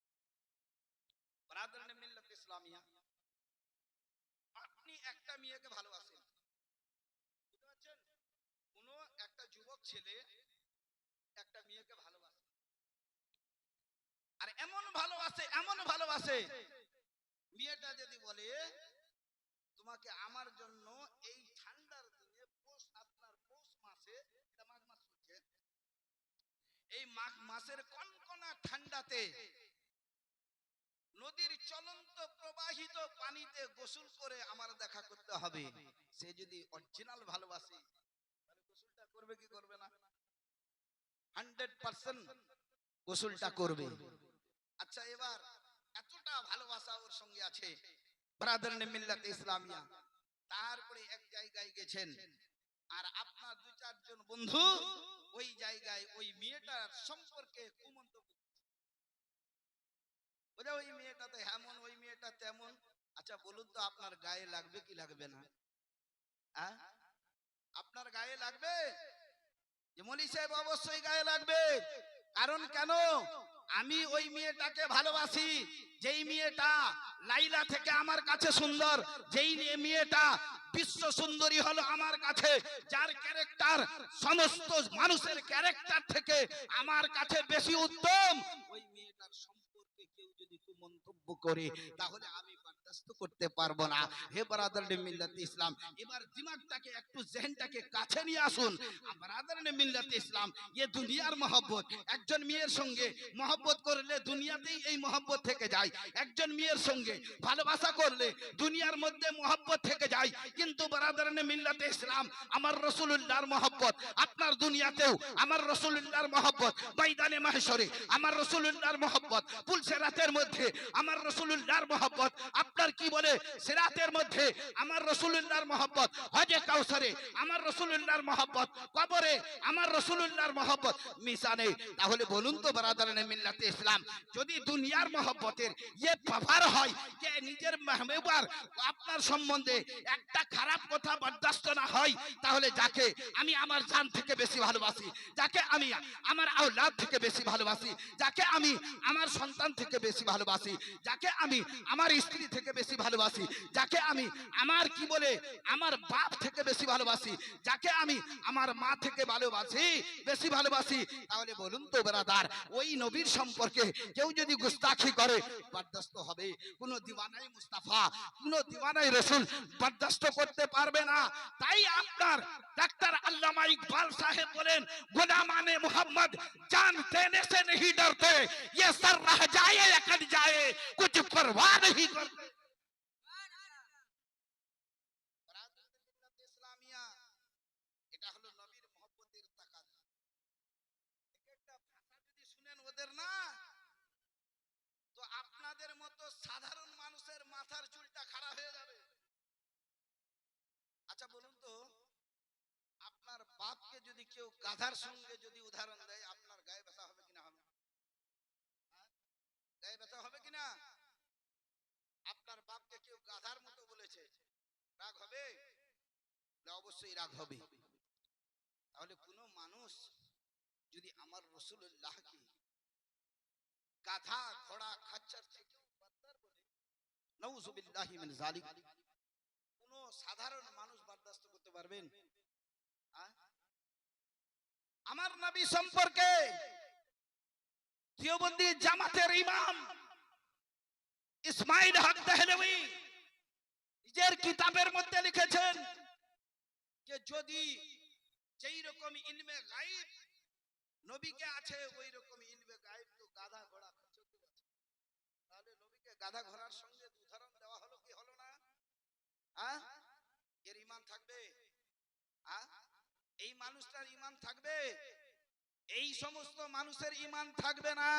বারাদারে মিল্লাত ইসলামিয়া, আপনি একটা মেয়েকে ভালোবাসেন, বুঝতে পারছেন? কোন একটা যুবক ছেলে মেয়েটাকে ভালোবাসে, আর এমন ভালোবাসে মেয়েটা যদি বলে তোমাকে আমার জন্য এই ঠান্ডার দিনে আপনার পৌষ মাসে, এটা মাঘ মাস চলছে, এই মাঘ মাসের কনকনা ঠান্ডাতে নদীর চলন্ত প্রবাহিত পানিতে গোসল করে আমার দেখা করতে হবে, সে যদি অরিজিনাল ভালোবাসে তাহলে গোসলটা করবে কি করবে না? 100% গোসলটা করবে। আচ্ছা, এবার এতটা ভালোবাসা ওর সঙ্গে আছে ব্রাদারনে মিল্লাত ইসলামিয়া, তারপরে এক জায়গায় গেছেন আর আপনার দু চারজন বন্ধু ওই জায়গায় ওই মেয়েটার সম্পর্কে কুমন্তব্য, বলে ওই মেয়েটা তো এমন, ওই মেয়েটা তেমন। আচ্ছা বলুন তো, আপনার গায়ে লাগবে কি লাগবে না? আপনার গায়ে লাগবে? যে মনি সাহেব অবশ্যই গায়ে লাগবে। কারণ কেন? আমি ওই মেয়েটাকে ভালোবাসি, যেই মেয়েটা লাইলা থেকে আমার কাছে সুন্দর, যেই মেয়েটা বিশ্ব সুন্দরী হলো আমার কাছে, যার ক্যারেক্টার সমস্ত মানুষের ক্যারেক্টার থেকে আমার কাছে বেশি উত্তম, ওই মেয়েটার সম্পর্কে কেউ যদি মন্তব্য করে তাহলে আমি বরদাস্ত করতে পারবো না। হে ব্রাদারনে মিল্লাত ইসলাম, এবার দিমাগটাকে একটু জেহনটাকে কাছে নিয়ে আসুন। ব্রাদারনে মিল্লাত ইসলাম, ये দুনিয়ার মহব্বত, একজন মেয়ের সঙ্গে মহব্বত করলে দুনিয়াতেই এই মহব্বত থেকে যায়, একজন মেয়ের সঙ্গে ভালোবাসা করলে দুনিয়ার মধ্যে মহব্বত থেকে যায়। কিন্তু ব্রাদারনে মিল্লাত ইসলাম, আমার রাসূলুল্লাহর মহব্বত আপনার দুনিয়াতেও, আমার রাসূলুল্লাহর মহব্বত ময়দানে মাহশরে, আমার রাসূলুল্লাহর মহব্বত পুলসেরাতের মধ্যে, আমার রাসূলুল্লাহর মহব্বত আপনার কি বলে সিরাতের মধ্যে, আমার রাসূলুল্লাহর মহব্বত হজে কাউসারে, আমার রাসূলুল্লাহর মহব্বত কবরে, আমার রাসূলুল্লাহর মহব্বত মিশানে। তাহলে বলুন তো ব্রাদারনে মিল্লাত ইসলাম, যদি দুনিয়ার মহব্বতের ইয়ে পাওয়ার হয় যে নিজের মেহবুবার আপনার সম্বন্ধে একটা খারাপ কথা বরদাস্ত না হয়, তাহলে যাকে আমি আমার জান থেকে বেশি ভালোবাসি, যাকে আমি আমার আওলাদ থেকে বেশি ভালোবাসি, যাকে আমি আমার সন্তান থেকে বেশি ভালোবাসি, যাকে আমি আমার স্ত্রী থেকে বেশি ভালোবাসি, যাকে আমি আমার কি বলে আমার বাপ থেকে বেশি ভালোবাসি, যাকে আমি আমার মা থেকে ভালোবাসি, বেশি ভালোবাসি, তাহলে বলুন তো ব্রাদার, ওই নবীর সম্পর্কে কেউ যদি গুস্তাখি করে বরদাস্ত হবে? কোন দিওয়ানাই মুস্তাফা, কোন দিওয়ানাই রাসূল বরদাস্ত করতে পারবে না। তাই আপনার ডাক্তার আল্লামা ইকবাল সাহেব বলেন, গোলামানে মুহাম্মদ জান দেনে से नहीं डरते, ये सर रह जाए या कट जाए कुछ परवाह नहीं करते। এটা হলো নবীর মহব্বতের তাকাজা। একটা ভাষা যদি শুনেন ওদের না, তো আপনাদের মতো সাধারণ মানুষের মাথার চুলটা খাড়া হয়ে যাবে। আচ্ছা বলুন তো, আপনার বাপকে যদি কেউ গাধার সঙ্গে যদি উদাহরণ দেয়, আপনার গায়ে ব্যথা হবে কিনা? হবে? গায়ে ব্যথা হবে কিনা? আপনার বাপকে কেউ গাধার মতো বলেছে, রাগ হবে? অবশ্যই রাগ হবে। তাহলে কোন মানুষ যদি আমার রাসূলুল্লাহকে গাধা ঘোড়া খাচ্চার থেকেও বদতর বলে, নাউযুবিল্লাহি মিন যালিক, কোন সাধারণ মানুষ বরদাস্ত করতে পারবেন? আমার নবী সম্পর্কে দেওবন্দি জামাতের ইমাম ইসমাইল হক দেহলভী নিজের কিতাবের মধ্যে লিখেছেন যে যদি যেই রকম ইলমে গায়ব নবীকে আছে, ওই রকম ইলমে গায়ব তো গাধা ঘোড়া খচ্চরকে আছে। তাহলে নবীকে গাধা ঘোড়ার সঙ্গে উদাহরণ দেওয়া হলো কি হলো না? এর ঈমান থাকবে? এই মানুষটার ঈমান থাকবে? এই সমস্ত মানুষের ঈমান থাকবে না।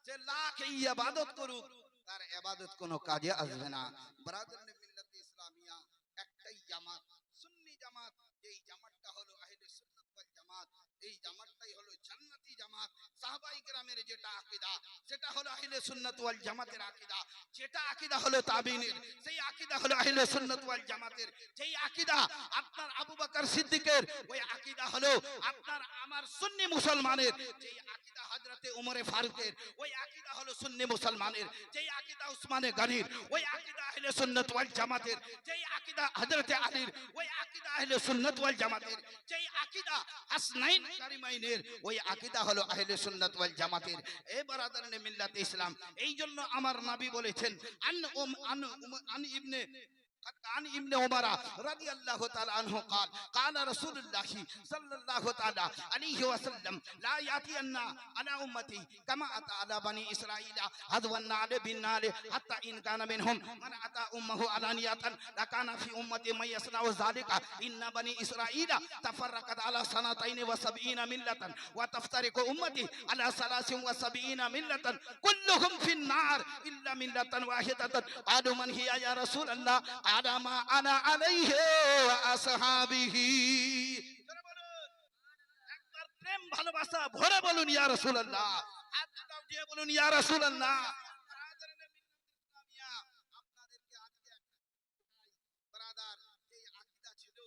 যে লাখ ইবাদত করুক, তার ইবাদত কোনো কাজে আসবে না। ব্রাদারনে মিল্লাত ইসলামিয়া একটাই জামাত, সুন্নি জামাত। এই জামাতটা হলো আহলে সুন্নাত ওয়াল জামাত। এই জামাতটাই হলো জান্নাতি জামাত। সাহাবায়ে কেরামের যেটা আকীদা, সেটা হলো আহলে সুন্নাত ওয়াল জামাতের আকীদা। যেটা আকীদা হলো তাবিঈনের, সেই আকীদা হলো আহলে সুন্নাত ওয়াল জামাতের। যেই আকীদা আপনার আবু বকর সিদ্দিকের, ওই আকীদা হলো আপনার আমার সুন্নি মুসলমানের। যেই আকীদা হযরত হযরতে ওমরে ফারুকের, ওই আকীদা হলো সুন্নি মুসলমানের, যেই আকীদা উসমানে গনির, ওই আকীদা আহলে সুন্নাত ওয়াল জামাতের, যেই আকীদা হযরতে আলীর, ওই আকীদা আহলে সুন্নাত ওয়াল জামাতের, যেই আকীদা হাসনাইন কারিমাইনের, ওই আকীদা হলো আহলে সুন্নাত ওয়াল জামাতের। এ বারাদারনে মিল্লাত ইসলাম, এই জন্য আমার নবী বলেছেন আন ইবনে عن ابن عمر رضي الله تعالى عنه قال قال رسول الله صلى الله تعالى عليه وسلم لا يأتين على أمتي كما أتى على بني إسرائيل هذو النار بالنار حتى إن كان منهم من أتى أمه علانية لكان في أمتي من يصنع ذلك إن بني إسرائيل تفرقت على 72 ملة وتفترق أمتي على 73 ملة كلهم في النار إلا ملة واحدة قالوا من هي يا رسول الله قال ما أنا عليه وأصحابه একবার প্রেম ভালোবাসা ভরে বলুন ইয়া রাসূলুল্লাহ, হাত দুটো দিয়ে বলুন ইয়া রাসূলুল্লাহ। আপনাদেরকে আজকে ব্রাদার এই আকীদা ছিল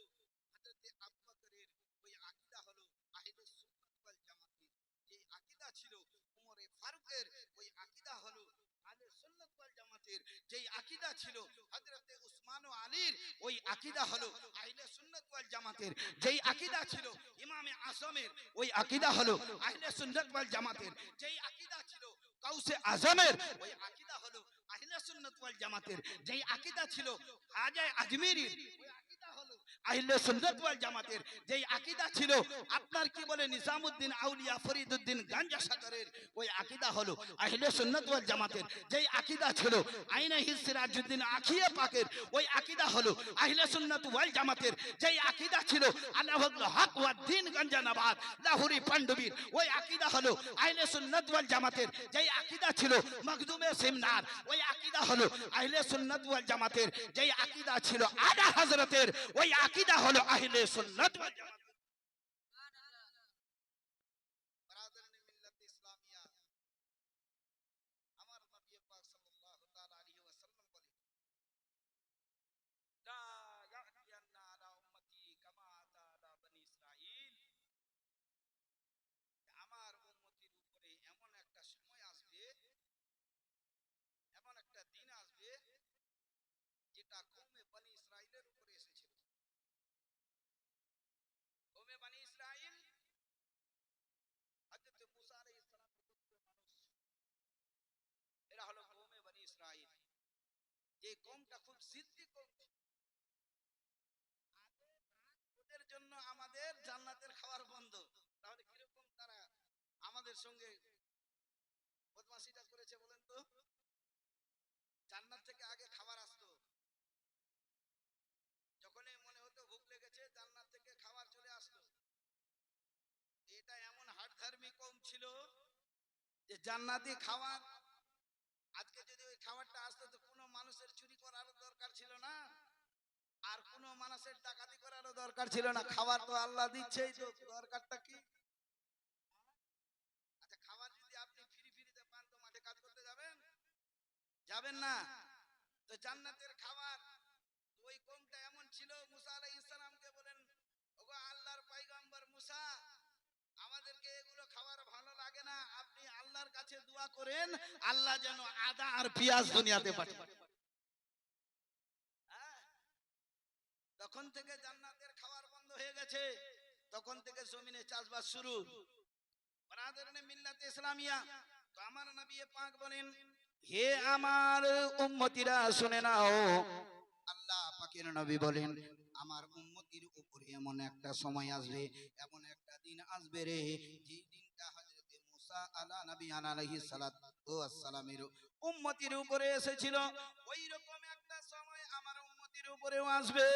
হযরতে আবু বকরের, ওই আকীদা হলো আহলে সুন্নাত ওয়াল জামাতের। এই আকীদা ছিল ওমরে ফারুকের, ওই আকীদা হলো আহলে সুন্নাত ওয়াল জামাতের। যেই আকীদা ছিল হযরতে উসমান ও আলীর, ওই আকীদা হলো আহলে সুন্নাত ওয়াল জামাতের। যেই আকীদা ছিল ইমামে আজমের, ওই আকীদা হলো আহলে সুন্নাত ওয়াল জামাতের। যেই আকীদা ছিল গাউসে আজমের, ওই আকীদা হলো আহলে সুন্নাত ওয়াল জামাতের। যেই আকীদা ছিল খাজা আজমিরির, ওই আকীদা হলো আহলে সুন্নাত ওয়াল জামাতের। যেই আকীদা ছিল আপনার কি বলে নিজামউদ্দিন আউলিয়া ফরিদউদ্দিন গাঞ্জা সাগরের, ওই আকীদা হলো আহলে সুন্নাত ওয়াল জামাতের। যেই আকীদা ছিল আইনে সিরাজউদ্দিন আখিয়া পাকের, ওই আকীদা হলো আহলে সুন্নাত ওয়াল জামাতের। যেই আকীদা ছিল আল্লাহুল হক ওয়া দ্বীন গঞ্জানাবাদ লাহোরি পান্ডবীর, ওই আকীদা হলো আহলে সুন্নাত ওয়াল জামাতের। যেই আকীদা ছিল মখদুমে সিমনার, ওই আকীদা হলো আহলে সুন্নাত ওয়াল জামাতের। যেই আকীদা ছিল আলা হযরতের, ওই আকীদা হলো আহলে সুন্নাত ওয়াল জামাতের। বারাদারনে মিল্লাত ইসলামিয়া, আমার নবী পাক সাল্লাল্লাহু তাআলা আলাইহি ওয়াসাল্লাম বলেন লা ইয়াতিয়ান্না আলা উম্মতি কামা আতা আলা বনি ইসরাঈল, আমার উম্মতির উপরে এমন একটা সময় আসবে, এমন একটা দিন আসবে যেটা কওমে বনি ইসরাঈলের উপরে এসেছিল। কওমে বনি ইসরাঈল হযরত মুসা আলাইহিস সালামের গোত্রের মানুষ, এরা হলো কওমে বনি ইসরাঈল। এই কওমটা খুব সিদ্ধি কওম ছিল। ওদের জন্য আমাদের জান্নাতের খাবার বন্ধ। তাহলে কিরকম তারা আমাদের সঙ্গে বদমাশিটা করেছে বলেন তো? জান্নাত থেকে আগে খাবার আসতো, যখনই মনে হতো ভুখ লেগেছে জান্নাত থেকে খাবার চলে আসতো। এটা এমন হাটধর্মী কওম ছিল যে জান্নাতি খাবার, আজকে যদি ওই খাবারটা আসতো তো কোনো মানুষের চুরি করারও দরকার ছিল না, আর কোনো মানুষের ডাকাতি করারও দরকার ছিল না। খাবার তো আল্লাহ দিচ্ছেই, তো দরকারটা কি? আচ্ছা, খাবার যদি আপনি ফ্রিতে পান তো মাঠে কাজ করতে যাবেন? যাবেন না। তো জান্নাতের খাবার, ওই কওমটা এমন ছিল, মুসা আলাইহিস সালামকে বলেন, ওগো আল্লাহর পয়গম্বর মুসা, আমাদেরকে এগুলো খাবার ভালো লাগে না, আপনি আল্লাহর কাছে দোয়া করেন আল্লাহ যেন আদা আর পেঁয়াজ দুনিয়াতে পাঠায়। তখন থেকে জান্নাতের খাবার বন্ধ হয়ে গেছে, তখন থেকে জমিনে চাষবাস শুরু। বারাদারনে মিল্লাত ইসলামিয়া, তো আমার নবী পাক বলেন, হে আমার উম্মতিরা শুনে নাও, আল্লাহ পাকের নবী বলেন আমার উম্মতির উপরে এমন একটা সময় আসবে, এমন একটা দিন আসবে রে, যেই দিনটা হযরত মুসা আলা নবী আলাইহিস সালাতু ওয়াস সালামের উম্মতির উপরে এসেছিল, ওই রকম একটা সময় আমার উম্মতির উপরেও আসবে।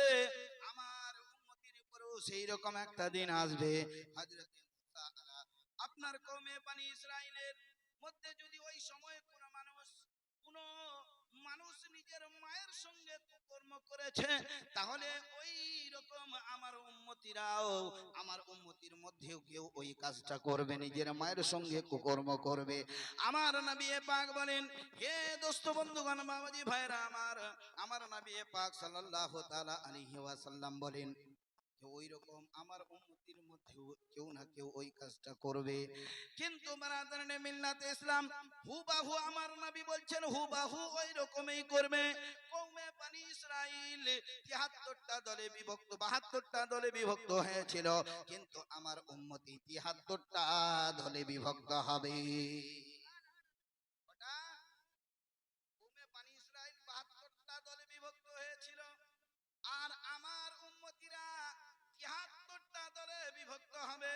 আমার উম্মতির উপরেও সেই রকম একটা দিন আসবে। হযরত মুসা আলা আপনার কওমে বনি ইসরাইলের মধ্যে যদি ওই সময়ে মানুষ নিজের মায়ের সঙ্গে কুকর্ম করেছে, তাহলে ওই রকম আমার উম্মতিরাও, আমার উম্মতির মধ্যেও কেউ ওই কাজটা করবে, নিজের মায়ের সঙ্গে কুকর্ম করবে। আমার নবী পাক বলেন, হে দোস্ত বন্ধুগণ বাবাজি ভাইরা আমার নবী পাক সাল্লাল্লাহু তাআলা আলাইহি ওয়াসাল্লাম বলেন ওই রকম আমার উম্মতির মধ্যেও কেউ না কেউ ওই কাজটা করবে। কিন্তু বারাদারনে মিল্লাতে ইসলাম হুবাহু আমার নবী বলছেন হুবাহু ওই রকমই করবে। কওমে বনি ইসরাইল ৭৩টা দলে বিভক্ত, ৭২টা দলে বিভক্ত হয়েছিল, কিন্তু আমার উম্মতি ৭৩টা দলে বিভক্ত হবে। ওটা কওমে বনি ইসরাইল ৭২টা দলে বিভক্ত হয়েছিল, আর আমার উম্মতিরা ৭৩টা দলে বিভক্ত হবে।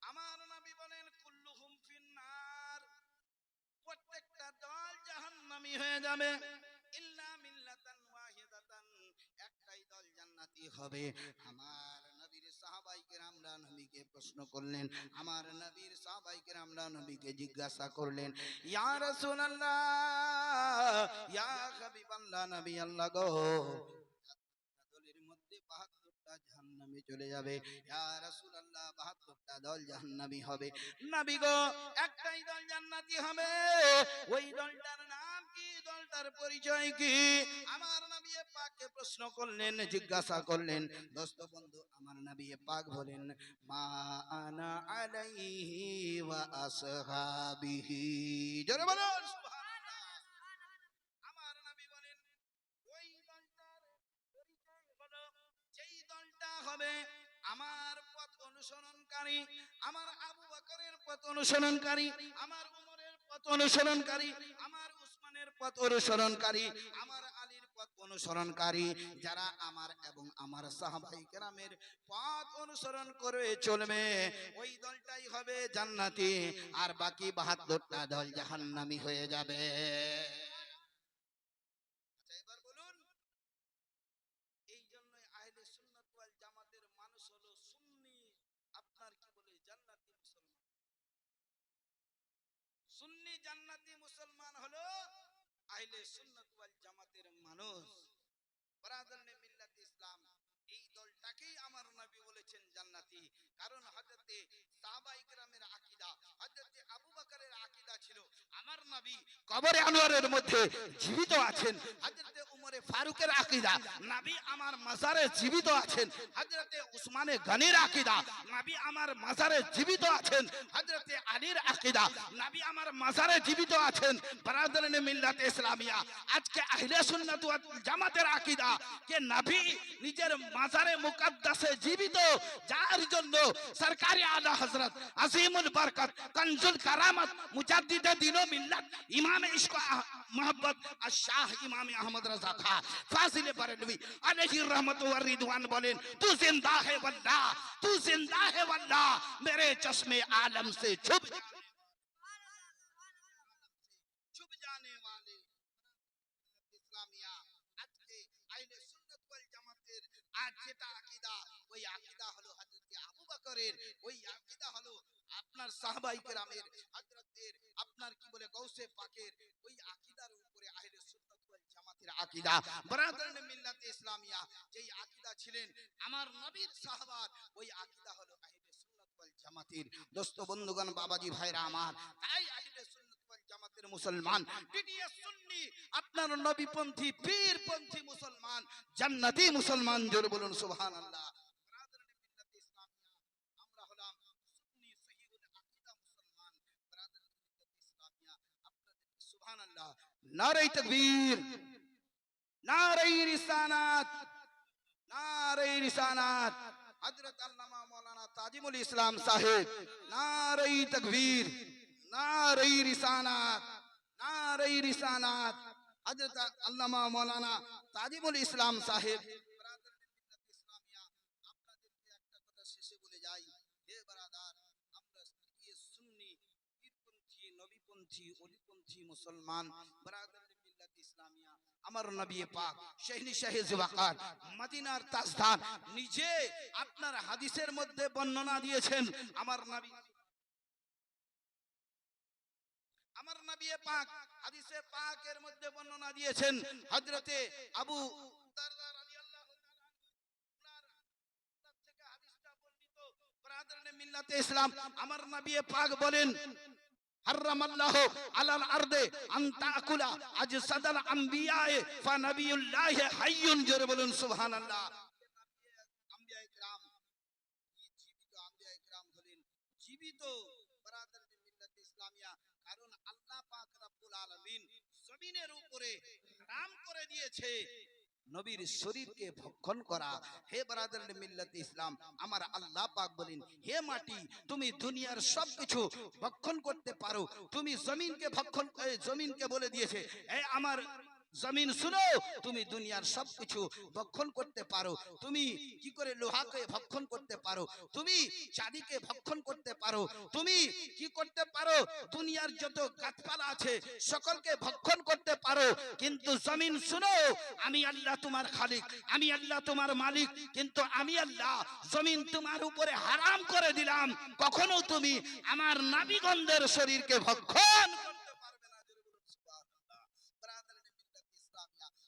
আমার নবী বলেন কুল্লুহুম ফিন্নার, প্রত্যেকটা দল জাহান্নামী হয়ে যাবে, ইল্লা মিল্লাতান ওয়াহিদাতান, একটাই দল জান্নাতি হবে। আমার নবীর সাহাবায়ে কেরামরা নবীকে প্রশ্ন করলেন, আমার নবীর সাহাবায়ে কেরামরা নবীকে জিজ্ঞাসা করলেন, ইয়া রাসূলুল্লাহ, ইয়া হাবিবাল্লাহ, নবী আল্লাহ গো, দলের মধ্যে ৭২টা জাহান্নামে চলে যাবে, ইয়া রাসূলুল্লাহ ৭২টা দল জাহান্নামী হবে। নবী গো, একটাই দল জান্নাতি হবে, ওই দলটার নাম কি, দলটার পরিচয় কি? আমার নবী পাককে প্রশ্ন করলেন, জিজ্ঞাসা করলেন। দোস্ত বন্ধু, আমার নবী পাক বলেন, মা আনা আলাইহি ওয়া আসহাবিহি। জোরে বলুন সুবহানাল্লাহ। আমার নবী বলেন ওই দলটার পরিচয় হলো, যেই দলটা হবে আমার পথ অনুসরণকারী, আমার আবু বকরের পথ অনুসরণকারী, আমার উমরের পথ অনুসরণকারী, আমার উসমানের পথ অনুসরণকারী, আমার আলীর পথ অনুসরণকারী, যারা আমার এবং আমার সাহাবায়ে কেরামের পথ অনুসরণ করে চলবে, ওই দলটাই হবে জান্নাতি, আর বাকি ৭২টা দল জাহান্নামী হয়ে যাবে। আচ্ছা এবার বলুন, এই জন্যই আহলে সুন্নাত ওয়াল জামাতের মানুষ হলো সুন্নি, আপনার কি বলে জান্নাতি মুসলমান। সুন্নি জান্নাতি মুসলমান হলো আহলে সুন্নাত ওয়াল জামাতের মানুষ। বারাদারনে মিল্লাত ইসলাম, এই দলটাকেই আমার নবী বলেছেন জান্নাতি, কারণ হযরতে সাহাবায়ে কেরামের আকীদা, হযরতে আবু বকরের আকীদা ছিল আমার নবী কবরে আনোয়ারের মধ্যে জীবিত আছেন, হযরতে উমরে ফারুকের আকীদা নবী আমার মাজারে জীবিত আছেন, হযরতে উসমানে গনির আকীদা নবী আমার মাজারে জীবিত আছেন, হযরতে আলীর আকীদা নবী আমার মাজারে জীবিত আছেন। বারাদারনে মিল্লাত ইসলামিয়া, আজকে আহলে সুন্নাত ওয়াল জামাতের আকীদা কে নবী নিজের মাজারে মুকদ্দাসে জীবিত, যার জন্য সরকারি আলা হযরত আজিমুল বরকত কনজুল কারামত মুজাদ্দিদে দ্বীন ও মিল্লাত ইমাম ইশক মোহাম্মদ আশ-শাহ ইমাম আহমদ রাজা খান ফাজিল বরেলভী আলাইহি রহমত ওয়া রিদওয়ান বলেন, তু জিন্দা है वल्लाह, तू जिंदा है वल्लाह, मेरे चश्मे आलम से छुप जाने वाले। ইসলামিয়া, আজকে আহলে সুন্নাত ওয়াল জামাতের আজ যেটা আকীদা, ওই আকীদা হলো হযরতে আবু বকরের, ওই আকীদা হলো আপনার সাহাবায়ে কেরামের, হযরতের আপনার কি বলে গাউসে পাকের, ওই আকীদার উপরে আহলে সুন্নাত ওয়াল জামাতের আকীদা। বারাদারনে মিল্লাত ইসলামিয়া, যেই আকীদা ছিলেন আমার নবীর সাহাবার, ওই আকীদা হলো আহলে সুন্নাত ওয়াল জামাতের। দোস্ত বন্ধুগণ, বাবাজি ভাইরা আমার, তাই আহলে সুন্নাত ওয়াল জামাতের মুসলমান টিডিএস সুন্নি, আপনার নবীপন্থী পীরপন্থী মুসলমান জান্নাতি মুসলমান, জোরে বলুন সুবহানাল্লাহ। বারাদারনে মিল্লাত ইসলামিয়া, আমরা হলাম সুন্নি সহিহুল আকীদা মুসলমান। বারাদারনে মিল্লাত ইসলামিয়া, আপনাদের সুবহানাল্লাহ, নারে তাকবীর, নারে রিসালাত, নারে রিসালাত, হযরত আল্লামা মাওলানা তাজিমুল ইসলাম সাহেব, নারে তাকবীর, নারে রিসালাত, নারে রিসালাত, হযরত আল্লামা মাওলানা তাজিমুল ইসলাম সাহেব। বারাদারনে মিল্লাত ইসলামিয়া, আপনাদেরকে একটা কথা শেষে বলে যাই, হে বারাদার, আমরা সুন্নি পীরপন্থী নবীপন্থী ওলিপন্থী মুসলমান। বারাদারনে মিল্লাত ইসলামিয়া, আমার নবী পাক শাহনি শাহে ওয়াকার মদিনার তাজদার নিজে আপনার হাদিসের মধ্যে বর্ণনা দিয়েছেন, আমার নবী পাক হাদিসে পাকের মধ্যে বর্ণনা দিয়েছেন, হযরতে আবু দারদা রাদিয়াল্লাহু তাআলা উনার থেকে হাদিসটা বর্ণিত। বারাদারনে মিল্লাতে ইসলাম, আমার নবী পাক বলেন, হারামাল্লাহু আলাল আরদে আন তাকুলা আজসাদাল আমবিয়ায়ে ফানাবিয়ুল্লাহি হাইয়ুন, জোরে বলুন সুবহানাল্লাহ। আম্বিয়ায়ে কেরাম, জীবিত আম্বিয়ায়ে জীবিত বারাদার মিল্লাত ইসলামিয়া, কারণ আল্লাহ পাক রব্বুল আলামিন জমিনের উপরে হারাম করে দিয়েছে নবীর শরীরকে ভক্ষণ করা। হে বারাদার মিল্লাত ইসলাম, আমার আল্লাহ পাক বলেন, হে মাটি তুমি দুনিয়ার সবকিছু ভক্ষণ করতে পারো, তুমি জমিনকে ভক্ষণ, জমিনকে বলে দিয়েছে, হে আমার জমিন শুনো, তুমি দুনিয়ার সবকিছু ভক্ষণ করতে পারো, তুমি কি করে লোহাকে ভক্ষণ করতে পারো, তুমি চাঁদিকে ভক্ষণ করতে পারো, তুমি কি করতে পারো, দুনিয়ার যত গাছপালা আছে সকলকে ভক্ষণ করতে পারো, কিন্তু জমিন শুনো, আমি আল্লাহ তোমার খালিক, আমি আল্লাহ তোমার মালিক, কিন্তু আমি আল্লাহ জমিন তোমার উপরে হারাম করে দিলাম, কখনো তুমি আমার নাবিগণদের শরীরকে ভক্ষণ করতে পারবে না।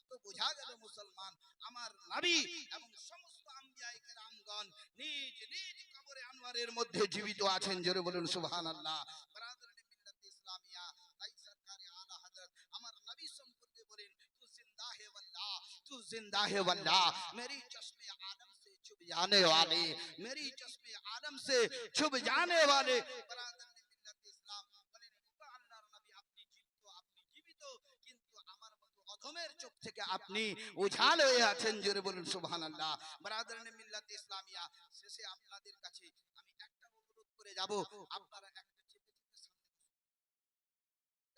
তো বোঝা গেল মুসলমান, আমার নবী এবং সমস্ত আম্বিয়ায়ে কেরামগণ নিজ নিজ কবরে আনোয়ারের মধ্যে জীবিত আছেন, জোরে বলুন সুবহানাল্লাহ। বারাদারে মিল্লাত ইসলামিয়া, তাই সরকারে আলা হযরত আমার নবী সম্পর্কে বলেন, তু জিন্দা হে ওয়াল্লাহ, তু জিন্দা হে ওয়াল্লাহ, মেরি চশমে আলম সে ছুপ जाने वाले, मेरी चश्मे आलम से छुप जाने वाले। বারাদারে মিল্লাত ইসলাম বলেন, আল্লাহর নবী আপনি জীবিত, আপনি জীবিত, কিন্তু আমার মতো অধমের চোখ থেকে আপনি উঝাল হয়ে আছেন, জোরে বলুন সুবহানাল্লাহ। বারাদারে মিল্লাত ইসলামিয়া, শেষে আপনাদের কাছে আমি একটা অনুরোধ করে যাব, আপনারা একটু চেপে চেপে সামনে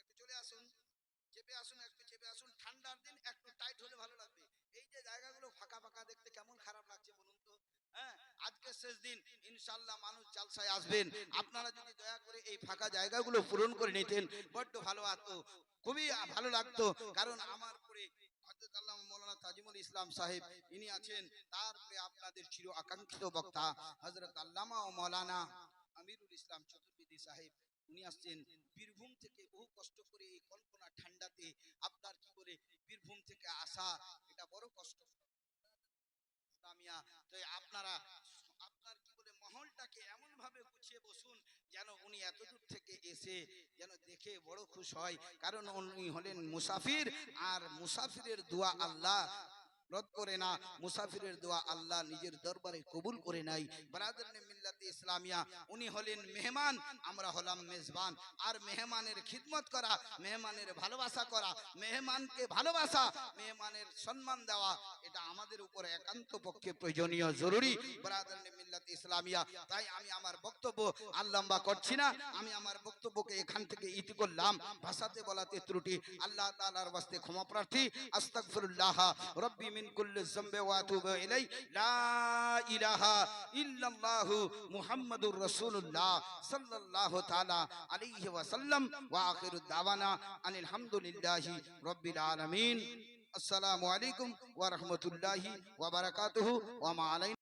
একটু চলে আসুন, চেপে আসুন, একটু চেপে আসুন, ঠান্ডার দিন একটু টাইট হলে ভালো লাগবে। এই যে জায়গাগুলো ফাঁকা ফাঁকা দেখতে কেমন খারাপ লাগছে বলুন তো। হ্যাঁ, আজকে শেষ দিন, ইনশাআল্লাহ মানুষ জালসায় আসবেন, আপনারা যদি দয়া করে এই ফাঁকা জায়গাগুলো পূরণ করে নিতেন বড্ড ভালো হতো, খুবই ভালো লাগতো। কারণ আমার পরে হযরত আল্লামা মাওলানা তাজিমুল ইসলাম সাহেব ইনি আছেন, তারপরে আপনাদের চির আকাঙ্ক্ষিত বক্তা হযরত আল্লামা ও মাওলানা আমিরুল ইসলাম চতুর্বেদী সাহেব, উনি আসছেন বীরভূম থেকে, বহু কষ্ট করে এই কল্পনা ঠান্ডাতে আপনার কি করে বীরভূম থেকে আসা, এটা বড় কষ্ট ইসলামিয়া। তো আপনারা আপনার কি বলে মহলটাকে এমন ভাবে গুছিয়ে বসুন যেন উনি এত দূর থেকে এসে যেন দেখে বড় খুশ হয়, কারণ উনি হলেন মুসাফির, আর মুসাফিরের দোয়া আল্লাহ রদ করে না, মুসাফিরের দোয়া আল্লাহ নিজের দরবারে কবুল করে নাই। বারাদারে মিল্লাতে ইসলামিয়া, উনি হলেন মেহমান, আমরা হলাম মেজবান, আর মেহমানের খিদমত করা, মেহমানের ভালোবাসা করা, মেহমানকে ভালোবাসা, মেহমানের সম্মান দেওয়া, এটা আমাদের উপর একান্ত পক্ষে প্রয়োজনীয়, জরুরি। বারাদারে মিল্লাতে ইসলামিয়া, তাই আমি আমার বক্তব্য আর লম্বা করছি না, আমি আমার বক্তব্যকে এখান থেকে ইতি করলাম, ভাষাতে বলাতে ত্রুটি আল্লাহ তাআলার ওয়াস্তে ক্ষমা প্রার্থী, আস্তাগফিরুল্লাহ রব্বি মিন কুল্লি যামবি ওয়া আতুবু ইলাই, লা ইলাহা ইল্লাল্লাহু মুহাম্মাদুর রাসূলুল্লাহ সাল্লাল্লাহু তাআলা আলাইহি ওয়া সাল্লাম, ওয়া আখিরু দাওয়ানা আনিল হামদুলিল্লাহি রাব্বিল আলামিন। আসসালামু আলাইকুম ওয়া রাহমাতুল্লাহি ওয়া বারাকাতুহু, ওয়া মা আলাইনা।